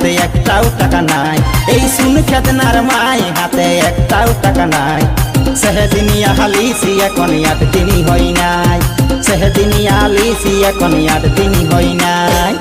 হাতে একটাও টাকা নাই। এই শুন খেতনার মাই হাতে একটাও টাকা নাই। সেহদিনিয়া হালিসি এখন 8 দিনই হয় নাই। সেহদিনিয়া হালিসি এখন 8 দিনই হয় নাই।